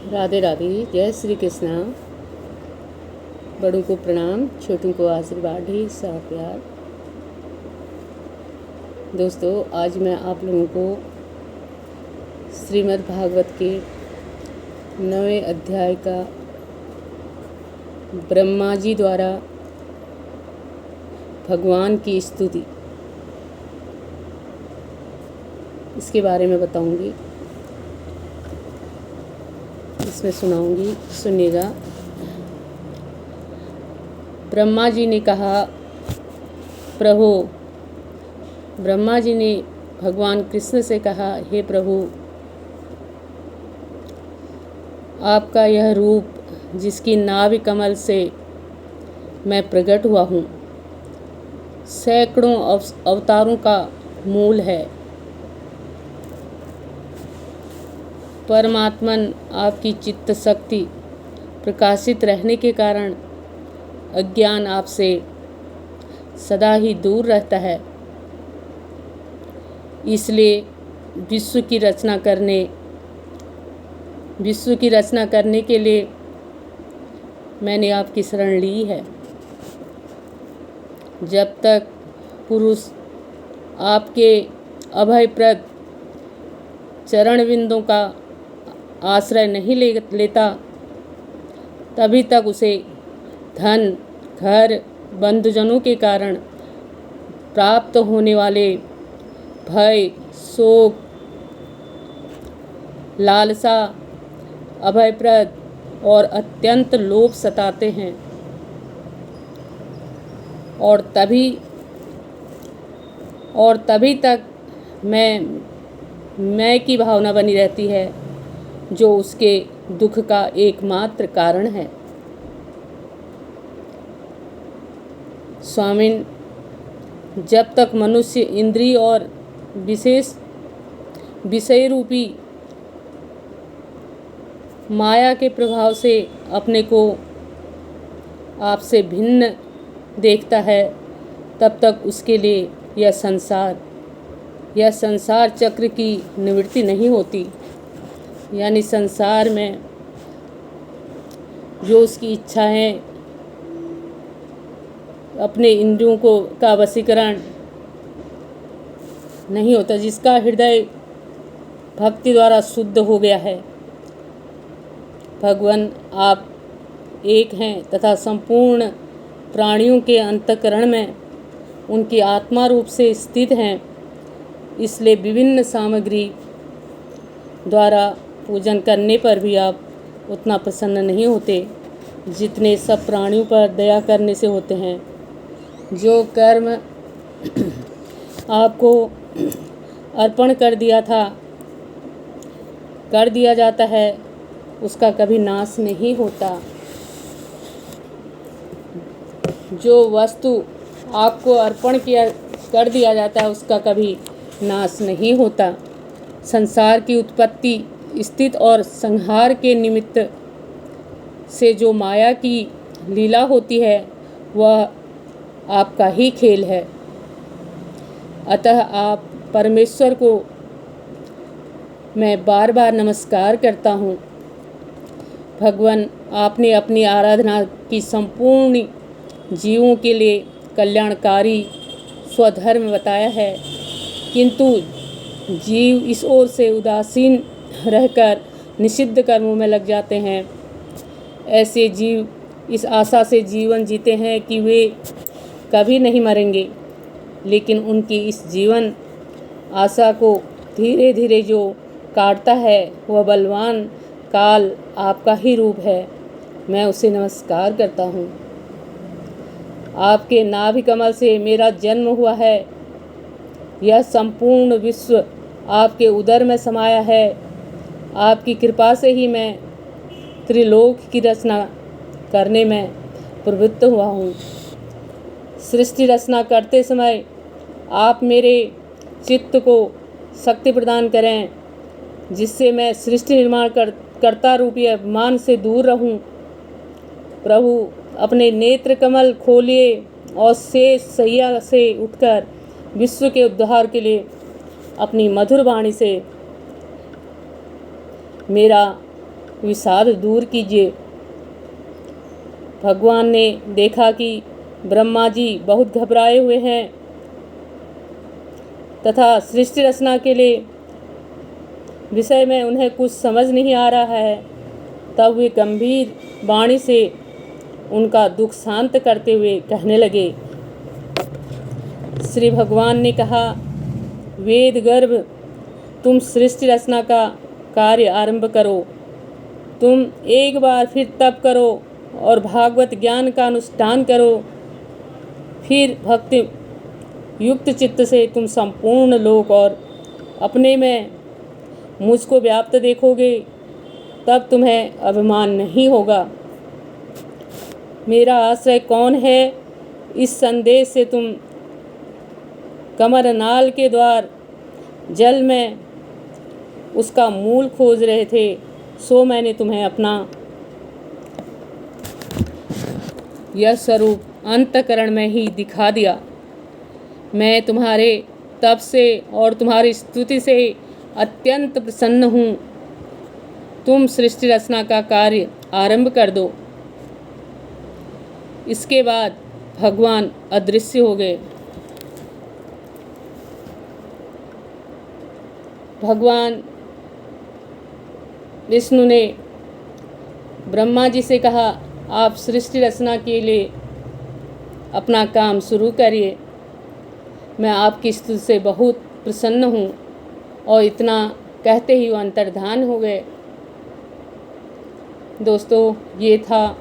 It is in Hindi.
राधे राधे। जय श्री कृष्णा। बड़ों को प्रणाम, छोटों को आशीर्वाद, ढेर सारा प्यार। दोस्तों, आज मैं आप लोगों को श्रीमद् भागवत के 9वें अध्याय का ब्रह्मा जी द्वारा भगवान की स्तुति, इसके बारे में बताऊंगी, इसमें सुनाऊंगी, सुनिएगा। ब्रह्मा जी ने कहा, प्रभु, ब्रह्मा जी ने भगवान कृष्ण से कहा, हे प्रभु, आपका यह रूप जिसकी नाभि कमल से मैं प्रकट हुआ हूँ, सैकड़ों अवतारों का मूल है। परमात्मन आपकी चित्त शक्ति प्रकाशित रहने के कारण अज्ञान आपसे सदा ही दूर रहता है। इसलिए विश्व की रचना करने के लिए मैंने आपकी शरण ली है। जब तक पुरुष आपके अभयप्रद चरण बिंदों का आश्रय नहीं लेता, तभी तक उसे धन, घर, बंधुजनों के कारण प्राप्त होने वाले भय, शोक, लालसा, अभयप्रद और अत्यंत लोभ सताते हैं। और तभी तक मैं की भावना बनी रहती है, जो उसके दुख का एकमात्र कारण है। स्वामिन, जब तक मनुष्य इंद्रिय और विशेष विषय रूपी माया के प्रभाव से अपने को आपसे भिन्न देखता है, तब तक उसके लिए यह संसार चक्र की निवृत्ति नहीं होती। यानी संसार में जो उसकी इच्छा है, अपने इंद्रियों का वशीकरण नहीं होता। जिसका हृदय भक्ति द्वारा शुद्ध हो गया है, भगवान आप एक हैं तथा संपूर्ण प्राणियों के अंतःकरण में उनकी आत्मा रूप से स्थित हैं। इसलिए विभिन्न सामग्री द्वारा पूजन करने पर भी आप उतना प्रसन्न नहीं होते जितने सब प्राणियों पर दया करने से होते हैं। जो कर्म आपको अर्पण कर दिया जाता है, उसका कभी नाश नहीं होता। जो वस्तु आपको अर्पण कर दिया जाता है, उसका कभी नाश नहीं होता। संसार की उत्पत्ति, स्थिति और संहार के निमित्त से जो माया की लीला होती है, वह आपका ही खेल है। अतः आप परमेश्वर को मैं बार बार नमस्कार करता हूँ। भगवान, आपने अपनी आराधना की संपूर्ण जीवों के लिए कल्याणकारी स्वधर्म बताया है, किंतु जीव इस ओर से उदासीन रहकर निषिद्ध कर्मों में लग जाते हैं। ऐसे जीव इस आशा से जीवन जीते हैं कि वे कभी नहीं मरेंगे, लेकिन उनकी इस जीवन आशा को धीरे धीरे जो काटता है, वह बलवान काल आपका ही रूप है। मैं उसे नमस्कार करता हूँ। आपके नाभि कमल से मेरा जन्म हुआ है। यह संपूर्ण विश्व आपके उदर में समाया है। आपकी कृपा से ही मैं त्रिलोक की रचना करने में प्रवृत्त हुआ हूँ। सृष्टि रचना करते समय आप मेरे चित्त को शक्ति प्रदान करें, जिससे मैं सृष्टि निर्माण कर्ता रूपी अभिमान से दूर रहूं। प्रभु, अपने नेत्र कमल खोलिए और शेष शैया से उठकर विश्व के उद्धार के लिए अपनी मधुर वाणी से मेरा विषाद दूर कीजिए। भगवान ने देखा कि ब्रह्मा जी बहुत घबराए हुए हैं तथा सृष्टि रचना के लिए विषय में उन्हें कुछ समझ नहीं आ रहा है। तब वे गंभीर वाणी से उनका दुख शांत करते हुए कहने लगे। श्री भगवान ने कहा, वेद गर्भ, तुम सृष्टि रचना का कार्य आरंभ करो। तुम एक बार फिर तप करो और भागवत ज्ञान का अनुष्ठान करो। फिर भक्ति युक्त चित्त से तुम संपूर्ण लोक और अपने में मुझको व्याप्त देखोगे। तब तुम्हें अभिमान नहीं होगा। मेरा आश्रय कौन है, इस संदेश से तुम कमरनाल के द्वार जल में उसका मूल खोज रहे थे, सो मैंने तुम्हें अपना यह स्वरूप अंतःकरण में ही दिखा दिया। मैं तुम्हारे तप से और तुम्हारी स्तुति से अत्यंत प्रसन्न हूँ। तुम सृष्टि रचना का कार्य आरंभ कर दो। इसके बाद भगवान अदृश्य हो गए। भगवान विष्णु ने ब्रह्मा जी से कहा, आप सृष्टि रचना के लिए अपना काम शुरू करिए। मैं आपकी स्तुति से बहुत प्रसन्न हूँ। और इतना कहते ही वो अंतर्धान हो गए। दोस्तों, ये था